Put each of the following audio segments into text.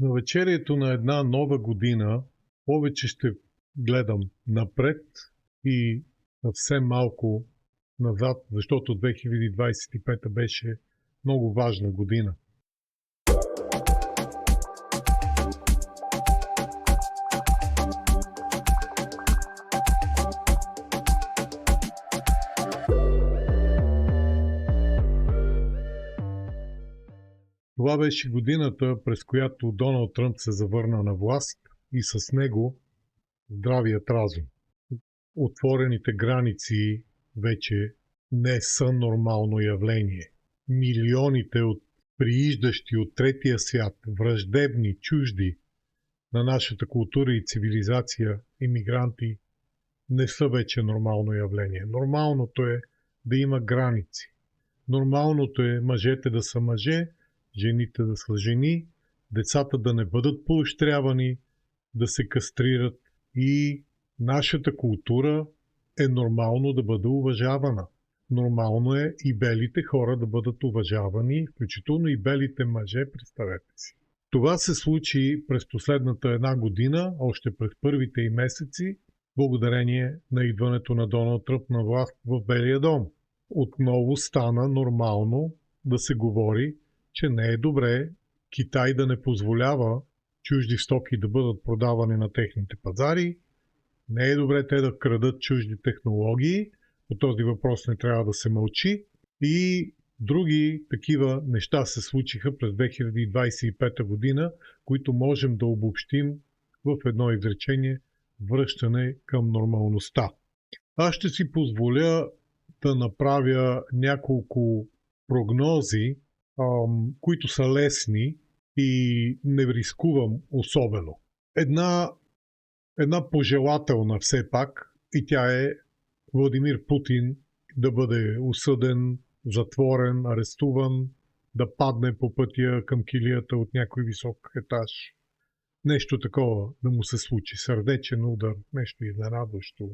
навечерието на една нова година повече ще гледам напред и съвсем малко назад, защото 2025 беше много важна година. Това беше годината, през която Доналд Тръмп се завърна на власт и с него здравият разум. Отворените граници вече не са нормално явление. Милионите от прииждащи от третия свят, враждебни, чужди на нашата култура и цивилизация имигранти не са вече нормално явление. Нормалното е да има граници. Нормалното е мъжете да са мъже, жените да са жени, децата да не бъдат поощрявани, да се кастрират и нашата култура е нормално да бъде уважавана. Нормално е и белите хора да бъдат уважавани, включително и белите мъже, представете си. Това се случи през последната една година, още през първите и месеци, благодарение на идването на Доналд Тръмп на власт в Белия дом. Отново стана нормално да се говори, че не е добре Китай да не позволява чужди стоки да бъдат продавани на техните пазари, не е добре те да крадат чужди технологии, по този въпрос не трябва да се мълчи и други такива неща се случиха през 2025 година, които можем да обобщим в едно изречение – връщане към нормалността. Аз ще си позволя да направя няколко прогнози, които са лесни и не рискувам особено. Една пожелателна все пак и тя е Владимир Путин да бъде осъден, затворен, арестуван, да падне по пътя към килията от някой висок етаж. Нещо такова да му се случи, сърдечен удар, нещо изненадващо.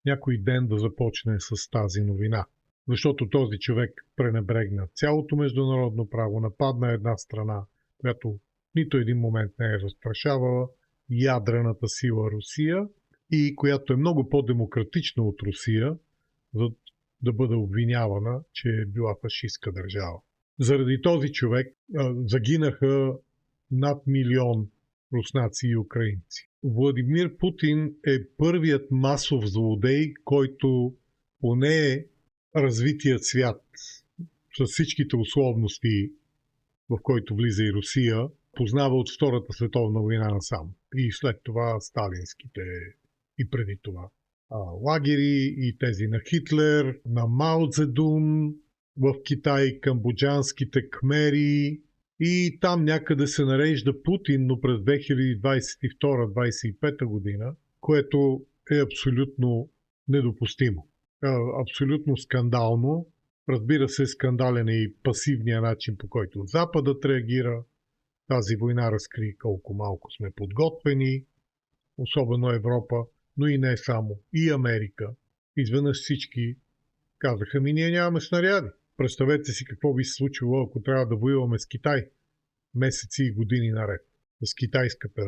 Някой ден да започне с тази новина. Защото този човек пренебрегна цялото международно право, нападна една страна, която нито един момент не е застрашавала, ядрената сила Русия и която е много по-демократична от Русия, за да бъде обвинявана, че е била фашистка държава. Заради този човек загинаха над 1 милион руснаци и украинци. Владимир Путин е първият масов злодей, който поне развитият свят с всичките условности, в който влиза и Русия, познава от Втората световна война насам. И след това сталинските и преди това лагери и тези на Хитлер, на Мао Цзедун в Китай, камбоджанските кмери и там някъде се нарежда Путин, но през 2022-2025 година, което е абсолютно недопустимо. Абсолютно скандално. Разбира се, скандален е и пасивния начин, по който Западът реагира. Тази война разкри колко малко сме подготвени, особено Европа, но и не само, и Америка. Изведнъж всички казаха, ние нямаме снаряди. Представете си какво би се случило, ако трябва да воюваме с Китай месеци и години наред, с китайската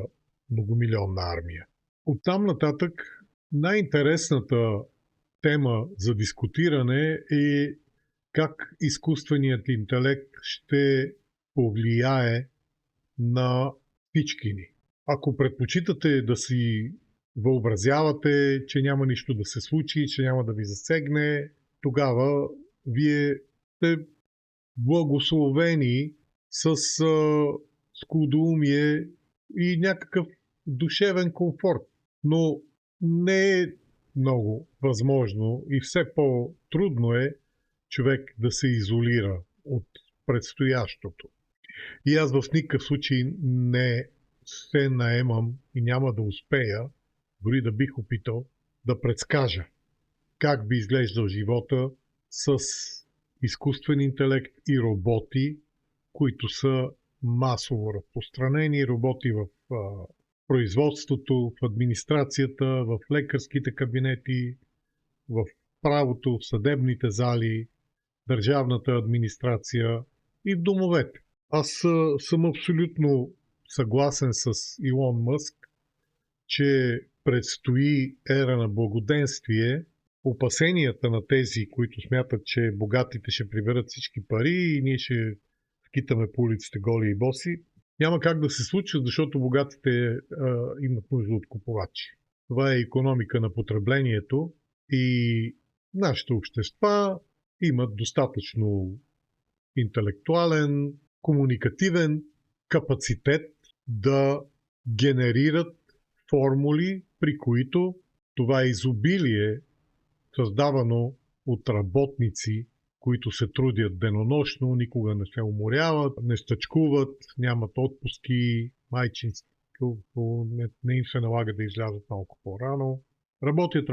многомилионна армия. Оттам нататък най-интересната тема за дискутиране е как изкуственият интелект ще повлияе на всички ни. Ако предпочитате да си въобразявате, че няма нищо да се случи, че няма да ви засегне, тогава вие сте благословени с скудоумие и някакъв душевен комфорт. Но не е много възможно и все по-трудно е човек да се изолира от предстоящото. И аз в никакъв случай не се наемам и няма да успея, дори да бих опитал, да предскажа как би изглеждал живота с изкуствен интелект и роботи, които са масово разпространени, роботи в производството, в администрацията, в лекарските кабинети, в правото, в съдебните зали, държавната администрация и в домовете. Аз съм абсолютно съгласен с Илон Мъск, че предстои ера на благоденствие. Опасенията на тези, които смятат, че богатите ще приберат всички пари и ние ще скитаме по улиците голи и боси, няма как да се случи, защото богатите имат нужда от купувачи. Това е икономика на потреблението и нашите общества имат достатъчно интелектуален, комуникативен капацитет да генерират формули, при които това изобилие, създавано от работници, които се трудят денонощно, никога не се уморяват, не стачкуват, нямат отпуски, майчинство, не им се налага да излязат малко по-рано. Работят.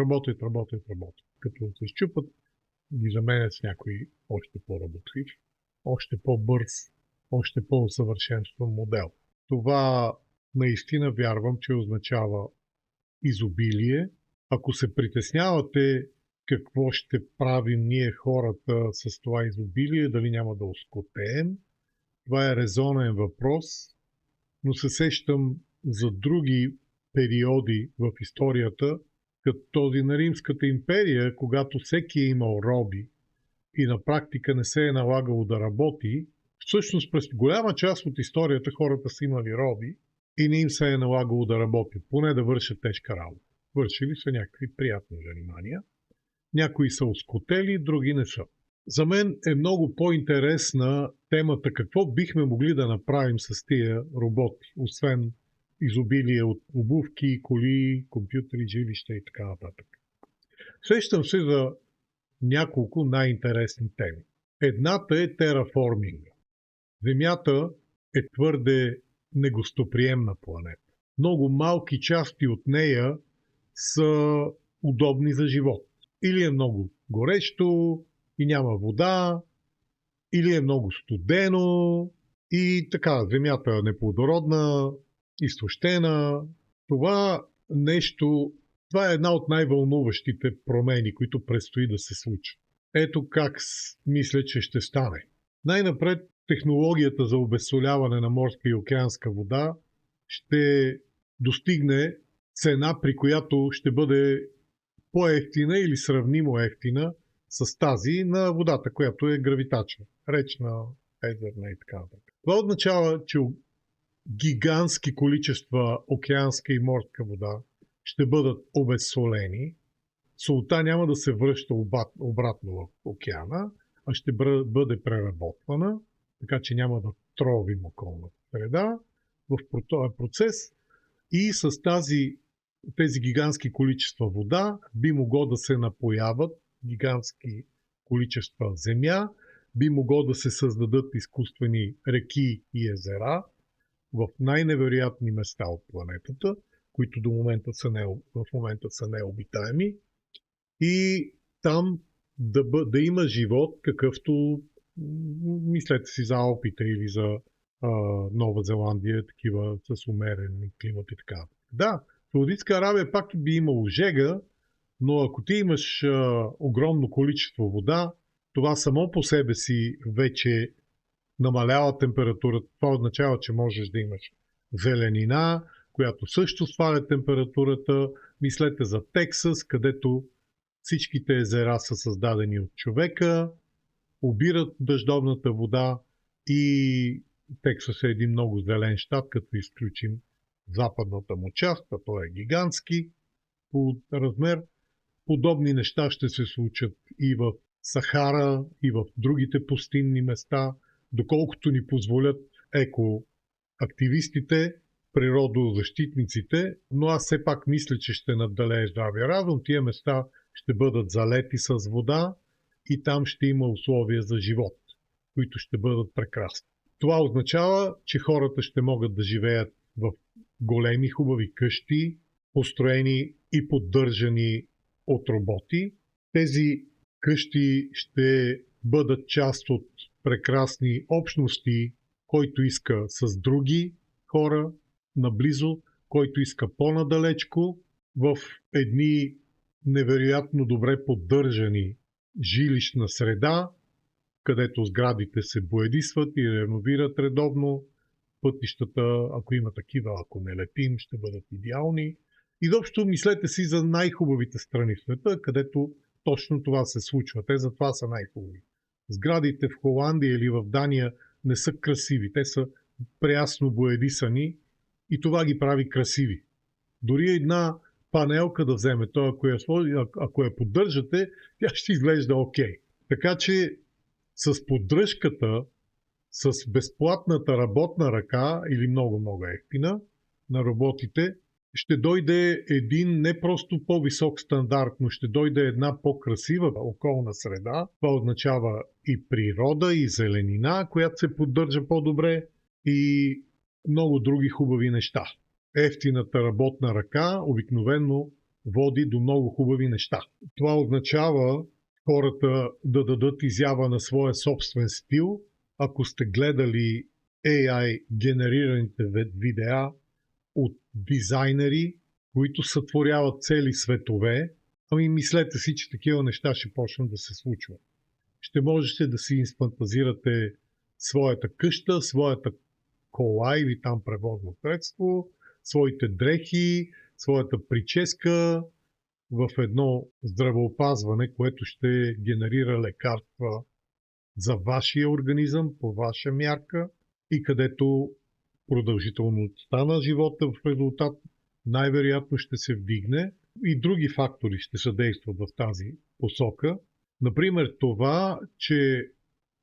Като се счупат, ги заменят с някой още по-работлив, още по-бърз, още по-усъвършенстван модел. Това наистина вярвам, че означава изобилие. Ако се притеснявате какво ще правим ние хората с това изобилие, дали няма да оскотеем, това е резонен въпрос, но се сещам за други периоди в историята, като този на Римската империя, когато всеки е имал роби и на практика не се е налагало да работи. Всъщност през голяма част от историята хората са имали роби и не им се е налагало да работят, поне да вършат тежка работа. Вършили са някакви приятни занимания. Някои са оскотели, други не са. За мен е много по-интересна темата какво бихме могли да направим с тия роботи, освен изобилие от обувки, коли, компютри, жилища и така нататък. Сещам се за няколко най-интересни теми. Едната е тераформинга. Земята е твърде негостоприемна планета. Много малки части от нея са удобни за живот. Или е много горещо и няма вода, или е много студено и така, земята е неплодородна, изтощена. Това е една от най-вълнуващите промени, които предстои да се случат. Ето как мисля, че ще стане. Най-напред технологията за обезсоляване на морска и океанска вода ще достигне цена, при която ще бъде по-евтина или сравнимо евтина с тази на водата, която е гравитачна, речна, езерна и така нататък. Това означава, че гигантски количества океанска и морска вода ще бъдат обезсолени. Солта няма да се връща обратно в океана, а ще бъде преработвана, така че няма да тровим околната среда в този процес и с тези гигантски количества вода би могло да се напояват гигантски количества земя, би могло да се създадат изкуствени реки и езера в най-невероятни места от планетата, които в момента са необитаеми и там да има живот, какъвто мислете си за Алпите или за Нова Зеландия, такива с умерен климат и така. Да, в Саудитска Арабия пак би имало жега, но ако ти имаш огромно количество вода, това само по себе си вече намалява температурата. Това означава, че можеш да имаш зеленина, която също сваля температурата. Мислете за Тексас, където всичките езера са създадени от човека, обират дъждовната вода и Тексас е един много зелен щат, като изключим западната му част, а той е гигантски по размер. Подобни неща ще се случат и в Сахара, и в другите пустинни места, доколкото ни позволят екоактивистите, природозащитниците, но аз все пак мисля, че ще надделее здравия разум. Тия места ще бъдат залети с вода и там ще има условия за живот, които ще бъдат прекрасни. Това означава, че хората ще могат да живеят в големи хубави къщи, построени и поддържани от роботи. Тези къщи ще бъдат част от прекрасни общности, който иска с други хора наблизо, който иска по-надалечко, в едни невероятно добре поддържани жилищна среда, където сградите се боядисват и реновират редовно, пътищата, ако има такива, ако не летим, ще бъдат идеални. Изобщо мислете си за най-хубавите страни в света, където точно това се случва. Те затова са най-хубави. Сградите в Холандия или в Дания не са красиви. Те са прясно боядисани и това ги прави красиви. Дори една панелка да вземе, ако я поддържате, тя ще изглежда окей. Така че с поддръжката, с безплатната работна ръка или много ефтина на роботите, ще дойде един не просто по-висок стандарт, но ще дойде една по-красива околна среда. Това означава и природа, и зеленина, която се поддържа по-добре, и много други хубави неща. Ефтината работна ръка обикновено води до много хубави неща. Това означава хората да дадат изява на своя собствен стил. Ако сте гледали AI генерираните видеа от дизайнери, които сътворяват цели светове, ами мислете си, че такива неща ще почнат да се случват. Ще можете да си изфантазирате своята къща, своята кола или там превозно средство, своите дрехи, своята прическа в едно здравеопазване, което ще генерира лекарства за вашия организъм, по ваша мярка и където продължителността на живота в резултат най-вероятно ще се вдигне и други фактори ще съдействат в тази посока. Например това, че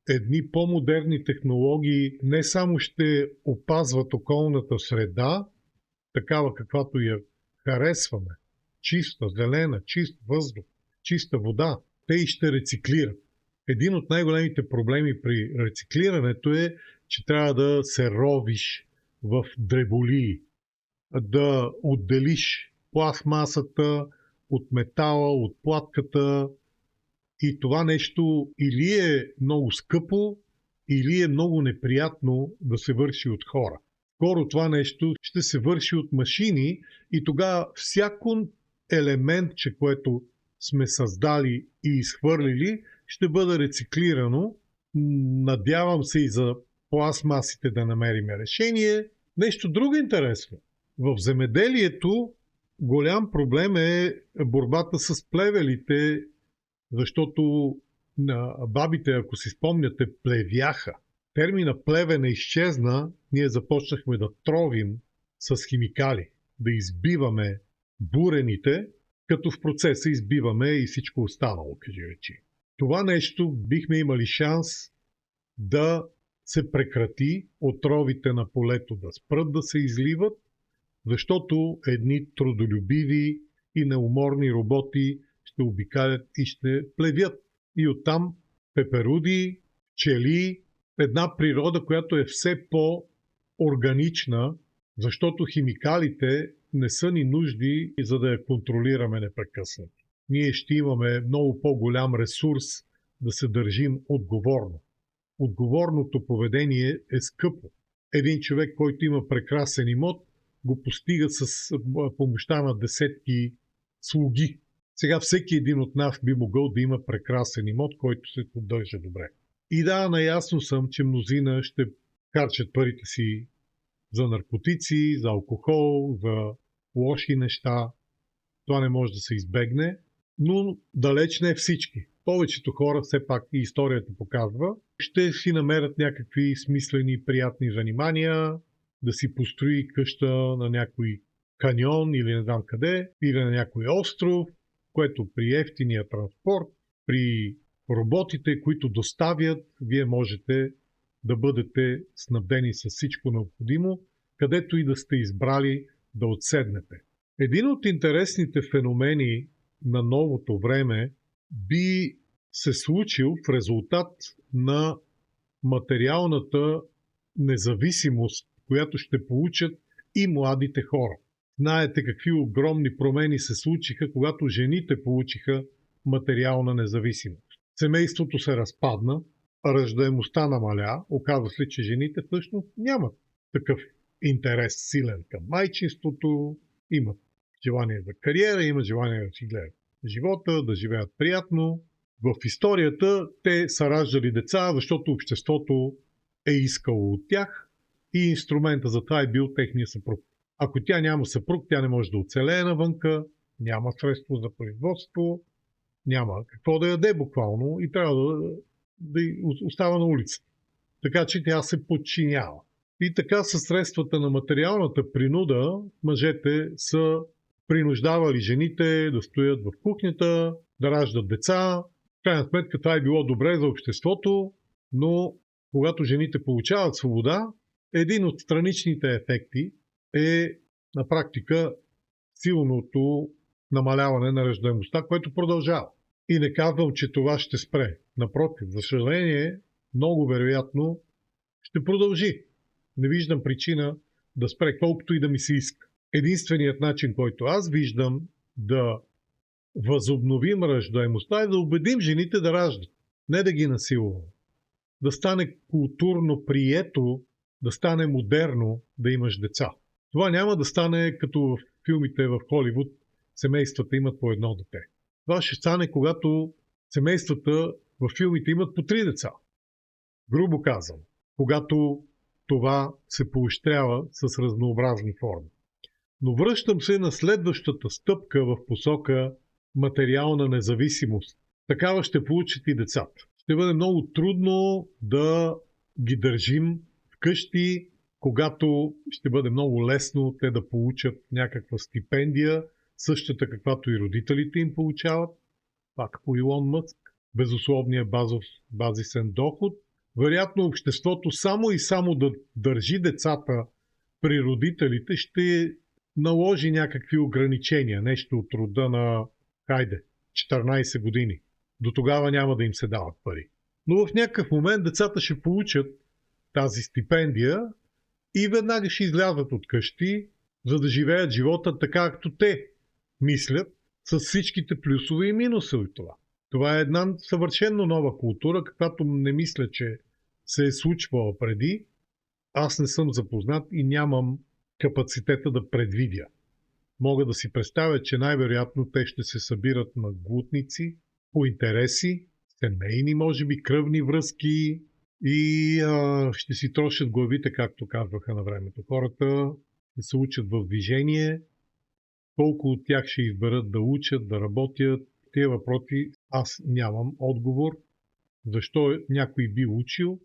едни по-модерни технологии не само ще опазват околната среда, такава каквато я харесваме, чиста, зелена, чист въздух, чиста вода, те и ще рециклират. Един от най-големите проблеми при рециклирането е, че трябва да се ровиш в дреболии, да отделиш пластмасата от метала, от платката и това нещо или е много скъпо, или е много неприятно да се върши от хора. Скоро това нещо ще се върши от машини и тогава всяко елементче, което сме създали и изхвърлили, ще бъде рециклирано. Надявам се и за пластмасите да намерим решение. Нещо друго интересно. В земеделието голям проблем е борбата с плевелите, защото бабите, ако си спомняте, плевяха. Термина плевене изчезна, ние започнахме да тровим с химикали, да избиваме бурените, като в процеса избиваме и всичко останало, кажи речи. Това нещо бихме имали шанс да се прекрати, отровите на полето да спрат да се изливат, защото едни трудолюбиви и неуморни роботи ще обикалят и ще плевят. И оттам пеперуди, пчели, една природа, която е все по-органична, защото химикалите не са ни нужди, за да я контролираме непрекъснато. Ние ще имаме много по-голям ресурс да се държим отговорно. Отговорното поведение е скъпо. Един човек, който има прекрасен имот, го постига с помощта на десетки слуги. Сега всеки един от нас би могъл да има прекрасен имот, който се поддържа добре. И да, наясно съм, че мнозина ще харчат парите си за наркотици, за алкохол, за лоши неща. Това не може да се избегне, но далеч не всички. Повечето хора, все пак и историята показва, ще си намерят някакви смислени, приятни занимания, да си построи къща на някой каньон или не знам къде, или на някой остров, което при ефтиния транспорт, при роботите, които доставят, вие можете да бъдете снабдени с всичко необходимо, където и да сте избрали да отседнете. Един от интересните феномени на новото време би се случил в резултат на материалната независимост, която ще получат и младите хора. Знаете какви огромни промени се случиха, когато жените получиха материална независимост. Семейството се разпадна, раждаемостта намаля, оказва се, че жените всъщност нямат такъв интерес силен към майчинството, имат желание за кариера, имат желание да си гледат живота, да живеят приятно. В историята те са раждали деца, защото обществото е искало от тях и инструмента за това е бил техния съпруг. Ако тя няма съпруг, тя не може да оцелее навънка, няма средство за производство, няма какво да яде буквално и трябва да остава на улицата. Така че тя се подчинява. И така със средствата на материалната принуда мъжете са принуждавали жените да стоят в кухнята, да раждат деца. В крайна сметка това е било добре за обществото, но когато жените получават свобода, един от страничните ефекти е на практика силното намаляване на раждаемостта, което продължава. И не казвам, че това ще спре. Напротив, за съжаление, много вероятно ще продължи. Не виждам причина да спре, колкото и да ми се иска. Единственият начин, който аз виждам да възобновим раждаемостта е да убедим жените да раждат. Не да ги насилваме. Да стане културно прието, да стане модерно да имаш деца. Това няма да стане като в филмите в Холивуд, семействата имат по едно дете. Това ще стане, когато семействата в филмите имат по 3 деца. Грубо казвам, когато това се поощрява с разнообразни форми. Но връщам се на следващата стъпка в посока материална независимост. Такава ще получат и децата. Ще бъде много трудно да ги държим вкъщи, когато ще бъде много лесно те да получат някаква стипендия, същата каквато и родителите им получават, пак по Илон Мъск, безусловния базисен доход. Вероятно обществото само и само да държи децата при родителите ще наложи някакви ограничения, нещо от рода на 14 години. До тогава няма да им се дават пари. Но в някакъв момент децата ще получат тази стипендия и веднага ще излязат от къщи, за да живеят живота така, както те мислят, с всичките плюсове и минусове това. Това е една съвършенно нова култура, каквато не мисля, че се е случвала преди. Аз не съм запознат и нямам капацитета да предвидя. Мога да си представя, че най-вероятно те ще се събират на глутници, по интереси, семейни, може би, кръвни връзки и ще си трошат главите, както казваха на времето. Хората ще се учат в движение, колко от тях ще изберат да учат, да работят. Тия въпроси аз нямам отговор. Защо някой би учил?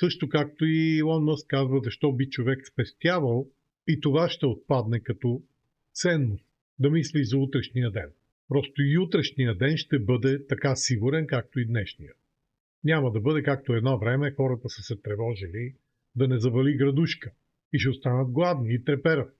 Също както и Илон Мъск казва, защо би човек спестявал и това ще отпадне като ценност. Да мисли за утрешния ден. Просто и утрешния ден ще бъде така сигурен, както и днешния. Няма да бъде както едно време хората са се тревожили да не завали градушка и ще останат гладни и треперят.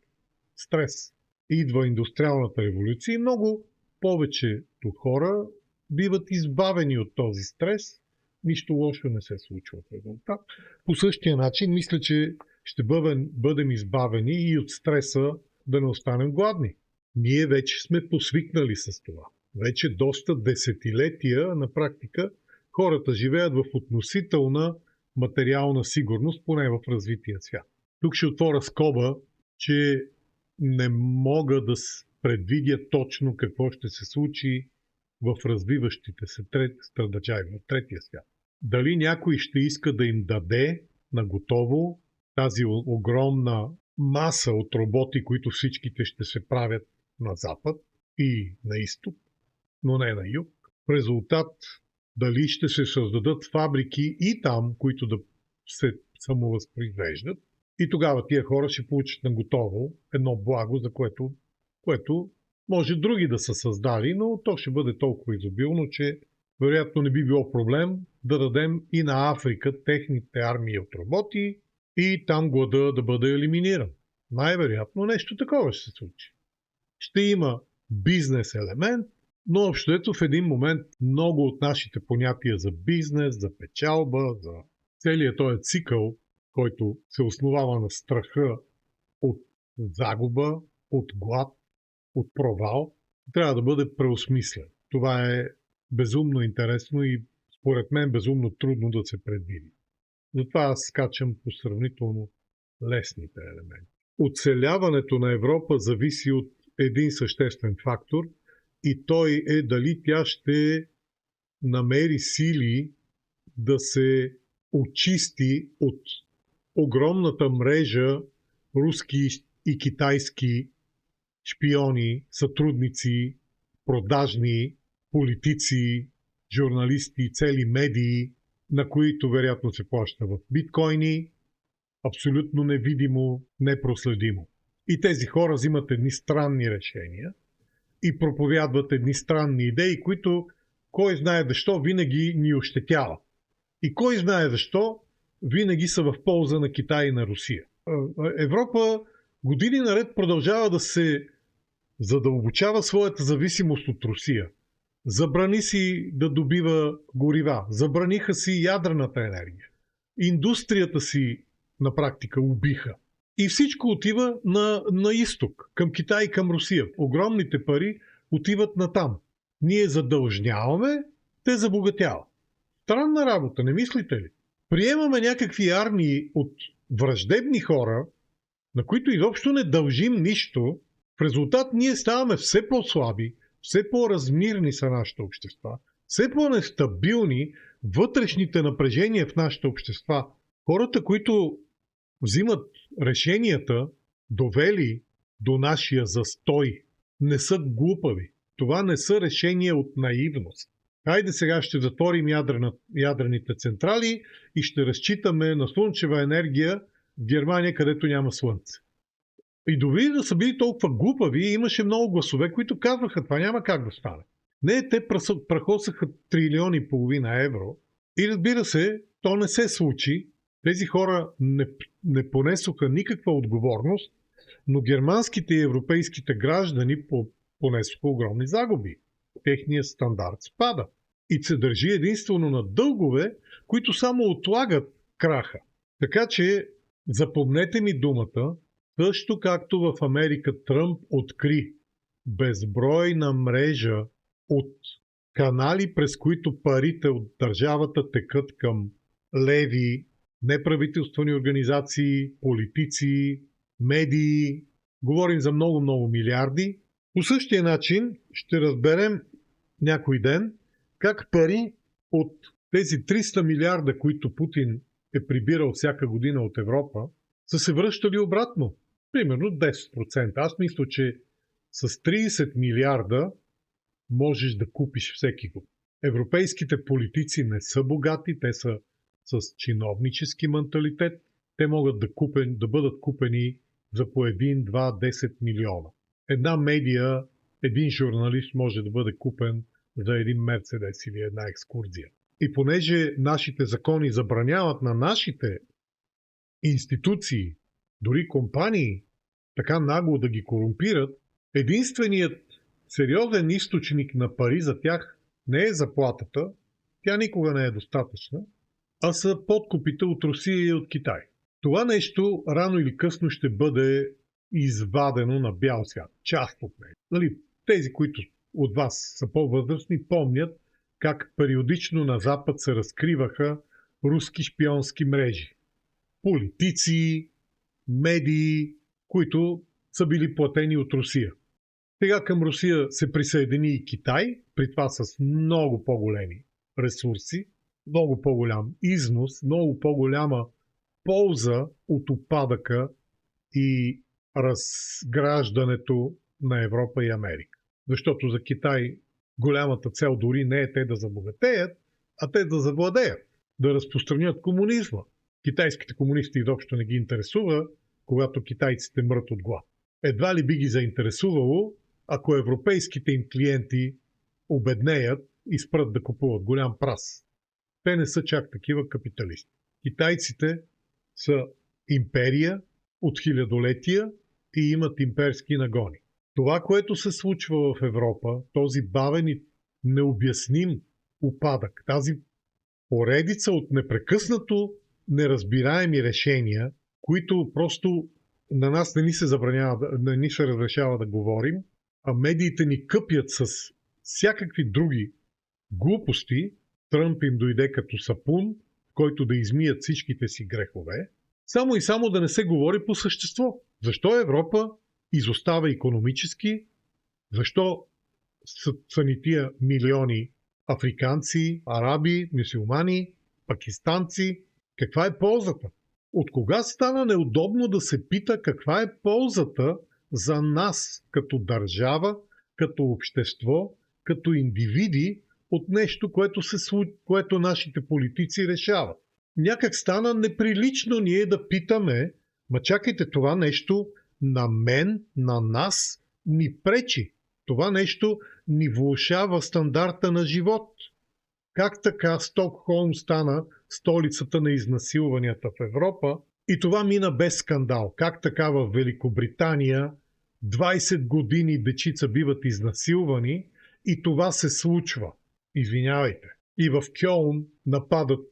Стрес. Идва индустриалната революция и много повечето хора биват избавени от този стрес. Нищо лошо не се случва в резултат. По същия начин мисля, че ще бъдем избавени и от стреса да не останем гладни. Ние вече сме посвикнали с това. Вече доста десетилетия на практика хората живеят в относителна материална сигурност, поне в развития свят. Тук ще отворя скоба, че не мога да предвидя точно какво ще се случи в развиващите се държави, в третия свят. Дали някой ще иска да им даде на готово тази огромна маса от роботи, които всичките ще се правят на запад и на изток, но не на юг. В резултат дали ще се създадат фабрики и там, които да се самовъзпроизвеждат, и тогава тия хора ще получат на готово едно благо, за което може други да са създали, но то ще бъде толкова изобилно, че вероятно не би било проблем да дадем и на Африка техните армии от роботи и там глада да бъде елиминиран. Най-вероятно нещо такова ще се случи. Ще има бизнес елемент, но общо ето в един момент много от нашите понятия за бизнес, за печалба, за целият този цикъл, който се основава на страха от загуба, от глад, от провал, трябва да бъде преосмислен. Това е безумно интересно и според мен безумно трудно да се предвиди. Затова аз скачам по сравнително лесните елементи. Оцеляването на Европа зависи от един съществен фактор и той е дали тя ще намери сили да се очисти от огромната мрежа руски и китайски шпиони, сътрудници, продажни, политици, журналисти, цели медии, на които вероятно се плаща в биткоини, абсолютно невидимо, непроследимо. И тези хора взимат едни странни решения и проповядват едни странни идеи, които кой знае защо винаги ни ощетява. И кой знае защо винаги са в полза на Китай и на Русия. Европа години наред продължава да се задълбочава своята зависимост от Русия. Забрани си да добива горива, забраниха си ядрената енергия. Индустрията си на практика убиха. И всичко отива на изток, към Китай и към Русия. Огромните пари отиват натам. Ние задължняваме, те забогатяват. Странна работа, не мислите ли? Приемаме някакви армии от враждебни хора, на които изобщо не дължим нищо. В резултат ние ставаме все по-слаби, все по-размирни са нашите общества, все по-нестабилни вътрешните напрежения в нашите общества. Хората, които взимат решенията, довели до нашия застой, не са глупави. Това не са решения от наивност. Хайде сега ще затворим ядрените централи и ще разчитаме на слънчева енергия в Германия, където няма слънце. И дори да са били толкова глупави, имаше много гласове, които казваха, това няма как да стане. Не, те прахосаха 1,5 трилиона евро и разбира се, то не се случи. Тези хора не понесоха никаква отговорност, но германските и европейските граждани понесоха огромни загуби. Техният стандарт спада и се държи единствено на дългове, които само отлагат краха. Така че запомнете ми думата, също както в Америка Тръмп откри безбройна мрежа от канали, през които парите от държавата текат към леви, неправителствени организации, политици, медии. Говорим за много милиарди. По същия начин ще разберем някой ден как пари от тези 300 милиарда, които Путин е прибирал всяка година от Европа, са се връщали обратно. Примерно 10%. Аз мисля, че с 30 милиарда можеш да купиш всеки го. Европейските политици не са богати, те са с чиновнически менталитет. Те могат да бъдат купени за по 1, 2, 10 милиона. Една медия, един журналист може да бъде купен за един Мерцедес или една екскурзия. И понеже нашите закони забраняват на нашите институции, дори компании, така нагло да ги корумпират, единственият сериозен източник на пари за тях не е заплатата, тя никога не е достатъчна, а са подкупите от Русия и от Китай. Това нещо рано или късно ще бъде извадено на бял свят. Част от него. Нали, тези, които от вас са по-възрастни, помнят как периодично на Запад се разкриваха руски шпионски мрежи. Политици, медии, които са били платени от Русия. Сега към Русия се присъедини и Китай, при това с много по-големи ресурси, много по-голям износ, много по-голяма полза от упадъка и разграждането на Европа и Америка. Защото за Китай голямата цел дори не е те да забогатеят, а те да завладеят, да разпространят комунизма. Китайските комунисти изобщо не ги интересува, когато китайците мрат от глад. Едва ли би ги заинтересувало, ако европейските им клиенти обеднеят и спрат да купуват голям прас. Те не са чак такива капиталисти. Китайците са империя от хилядолетия и имат имперски нагони. Това, което се случва в Европа, този бавен и необясним упадък, тази поредица от непрекъснато неразбираеми решения, които просто на нас не ни се разрешава да говорим, а медиите ни къпят с всякакви други глупости. Тръмп им дойде като сапун, в който да измият всичките си грехове, само и само да не се говори по същество. Защо Европа изостава икономически? Защо са ни тия милиони африканци, араби, мюсюлмани, пакистанци? Каква е ползата? От кога стана неудобно да се пита каква е ползата за нас като държава, като общество, като индивиди от нещо, което нашите политици решават? Някак стана неприлично ние да питаме, чакайте, това нещо на мен, на нас ни пречи. Това нещо ни влошава стандарта на живот. Как така Стокхолм стана столицата на изнасилванията в Европа и това мина без скандал? Как така в Великобритания 20 години дечица биват изнасилвани и това се случва? Извинявайте. И в Кьолн нападат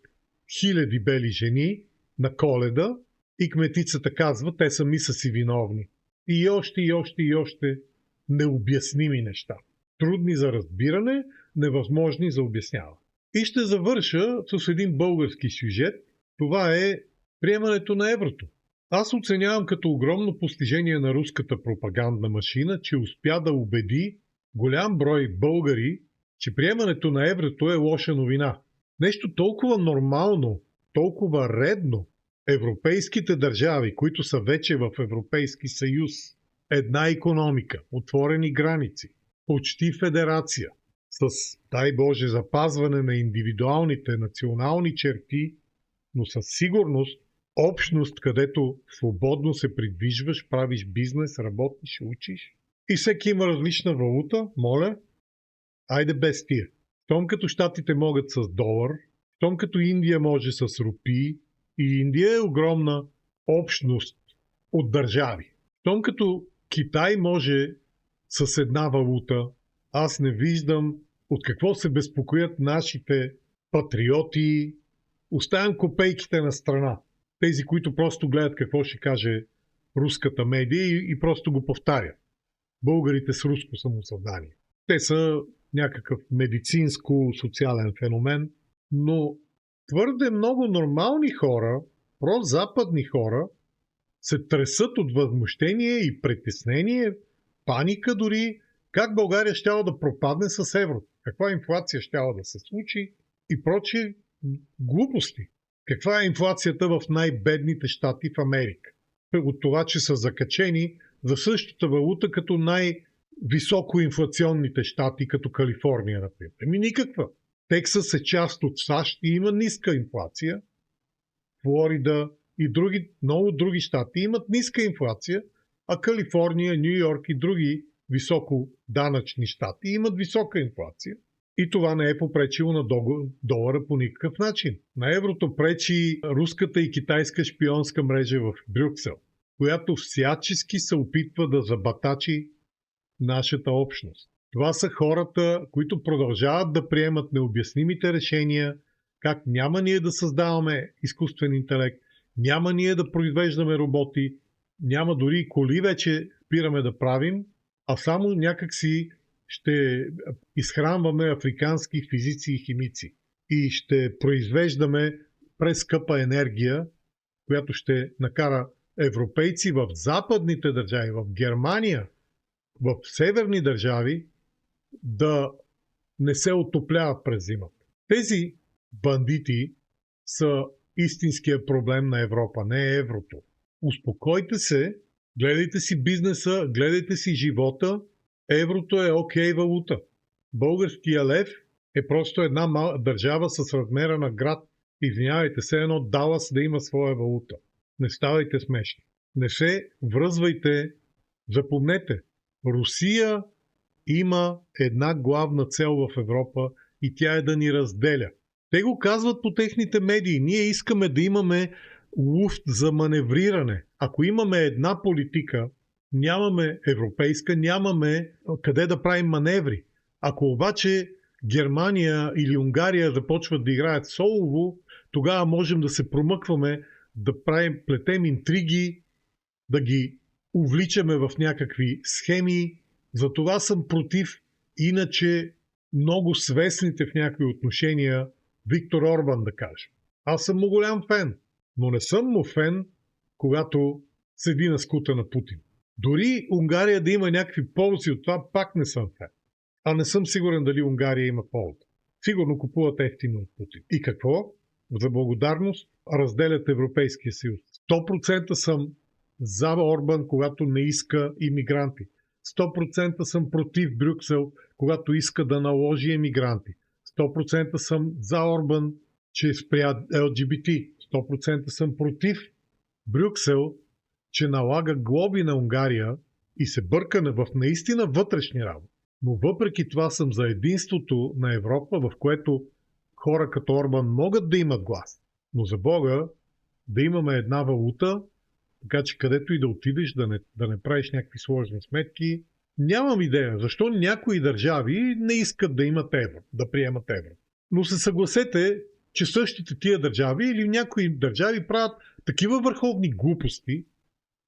хиляди бели жени на Коледа и кметицата казва, те сами са си виновни. И още необясними неща. Трудни за разбиране, невъзможни за обясняване. И ще завърша с един български сюжет. Това е приемането на еврото. Аз оценявам като огромно постижение на руската пропагандна машина, че успя да убеди голям брой българи, че приемането на еврото е лоша новина. Нещо толкова нормално, толкова редно. Европейските държави, които са вече в Европейски съюз, една икономика, отворени граници, почти федерация, с, дай Боже, запазване на индивидуалните национални черти, но със сигурност общност, където свободно се придвижваш, правиш бизнес, работиш, учиш и всеки има различна валута, моля, айде без тия. Том като щатите могат с долар, том като Индия може с рупии, и Индия е огромна общност от държави. Том като Китай може с една валута, аз не виждам от какво се безпокоят нашите патриоти. Оставям копейките на страна. Тези, които просто гледат какво ще каже руската медия и просто го повтарят. Българите с руско самосъзнание. Те са някакъв медицинско-социален феномен, но твърде много нормални хора, прозападни хора, се тресат от възмущение и притеснение, паника дори, как България щяла да пропадне с еврото, каква инфлация щяла да се случи и прочие глупости. Каква е инфлацията в най-бедните щати в Америка? От това, че са закачени за същата валута като най-високо инфлационните щати, като Калифорния, например. Никаква. Тексас е част от САЩ и има ниска инфлация. Флорида и много други щати имат ниска инфлация, а Калифорния, Ню Йорк и други високо данъчни щати имат висока инфлация. И това не е попречило на долара по никакъв начин. На еврото пречи руската и китайска шпионска мрежа в Брюксел, която всячески се опитва да забатачи нашата общност. Това са хората, които продължават да приемат необяснимите решения, как няма ние да създаваме изкуствен интелект, няма ние да произвеждаме роботи, няма дори коли вече спираме да правим, а само някакси ще изхранваме африкански физици и химици и ще произвеждаме прескъпа енергия, която ще накара европейци в западните държави, в Германия, в северни държави да не се отопляват през зимата. Тези бандити са истинския проблем на Европа, не е еврото. Успокойте се, гледайте си бизнеса, гледайте си живота. Еврото е окей валута. Българския лев е просто една държава с размера на град. Извинявайте, все едно Далас да има своя валута. Не ставайте смешни. Не се връзвайте. Запомнете, Русия има една главна цел в Европа и тя е да ни разделя. Те го казват по техните медии. Ние искаме да имаме луфт за маневриране. Ако имаме една политика, нямаме европейска, нямаме къде да правим маневри. Ако обаче Германия или Унгария започват да играят солово, тогава можем да се промъкваме, да плетем интриги, да ги увличаме в някакви схеми. Затова съм против иначе много свестните в някакви отношения Виктор Орбан, да кажем. Аз съм му голям фен, но не съм му фен, когато седи на скута на Путин. Дори Унгария да има някакви ползи от това, пак не съм фен. А не съм сигурен дали Унгария има полза. Сигурно купуват ефтино от Путин. И какво? За благодарност разделят Европейския съюз. 100% съм за Орбан, когато не иска имигранти. 100% съм против Брюксел, когато иска да наложи емигранти. 100% съм за Орбан, че спря ЛГБТ. 100% съм против Брюксел, че налага глоби на Унгария и се бърка в наистина вътрешни работи. Но въпреки това съм за единството на Европа, в което хора като Орбан могат да имат глас. Но за Бога да имаме една валута, така че където и да отидеш, да не правиш някакви сложни сметки. Нямам идея защо някои държави не искат да имат евро, да приемат евро. Но се съгласете, че същите тия държави или някои държави правят такива върховни глупости.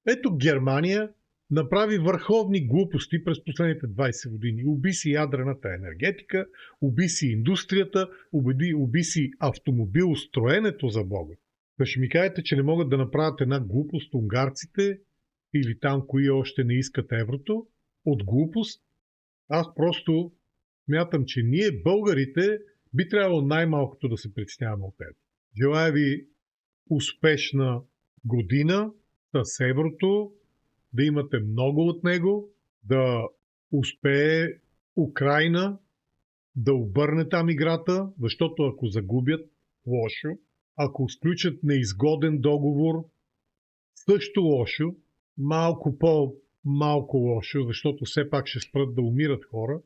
Ето Германия направи върховни глупости през последните 20 години. Уби си ядрената енергетика, уби си индустрията, уби си автомобилостроенето за Бога. Да ще ми кажете, че не могат да направят една глупост унгарците или там, кои още не искат еврото, от глупост. Аз просто смятам, че ние, българите, би трябвало най-малкото да се притесняваме от евро. Желая ви успешна година с еврото, да имате много от него, да успее Украйна да обърне там играта, защото ако загубят, лошо. Ако сключат неизгоден договор, също лошо, малко лошо, защото все пак ще спрат да умират хора,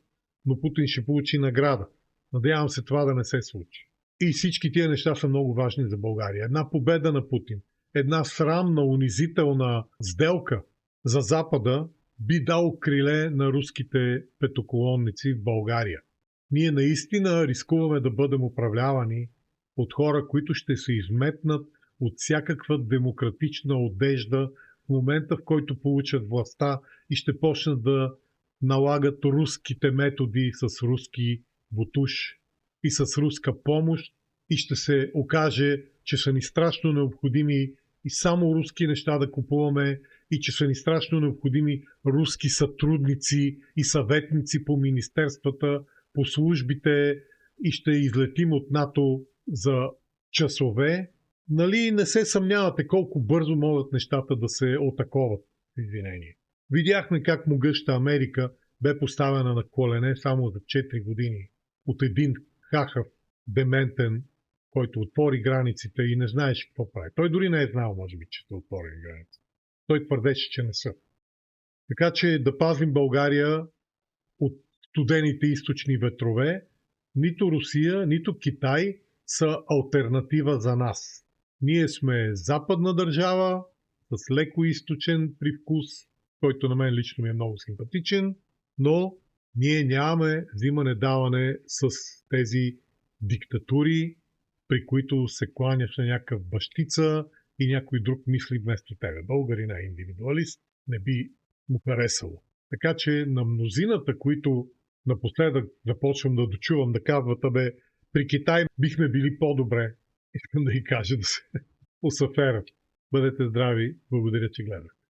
но Путин ще получи награда. Надявам се това да не се случи. И всички тия неща са много важни за България. Една победа на Путин, една срамна, унизителна сделка за Запада би дал криле на руските петоколонници в България. Ние наистина рискуваме да бъдем управлявани от хора, които ще се изметнат от всякаква демократична одежда в момента, в който получат властта и ще почнат да налагат руските методи с руски бутуш и с руска помощ и ще се окаже, че са ни страшно необходими и само руски неща да купуваме и че са ни страшно необходими руски сътрудници и съветници по министерствата, по службите и ще излетим от НАТО за часове. Нали не се съмнявате колко бързо могат нещата да се отаковат, извинение. Видяхме как могъща Америка бе поставена на колене само за 4 години от един хахав, дементен, който отвори границите и не знаеше какво прави. Той дори не е знал, може би, че са отворени граници. Той твърдеше, че не са. Така че да пазим България от студените източни ветрове, нито Русия, нито Китай са алтернатива за нас. Ние сме западна държава с леко източен привкус, който на мен лично ми е много симпатичен, но ние нямаме взимане-даване с тези диктатури, при които се кланяш на някакъв бащица и някой друг мисли вместо тебе. Българин е индивидуалист, не би му харесало. Така че на мнозината, които напоследък започвам да дочувам да казват, при Китай бихме били по-добре, искам да ги кажа да се усъферят. Бъдете здрави, благодаря, че гледахте.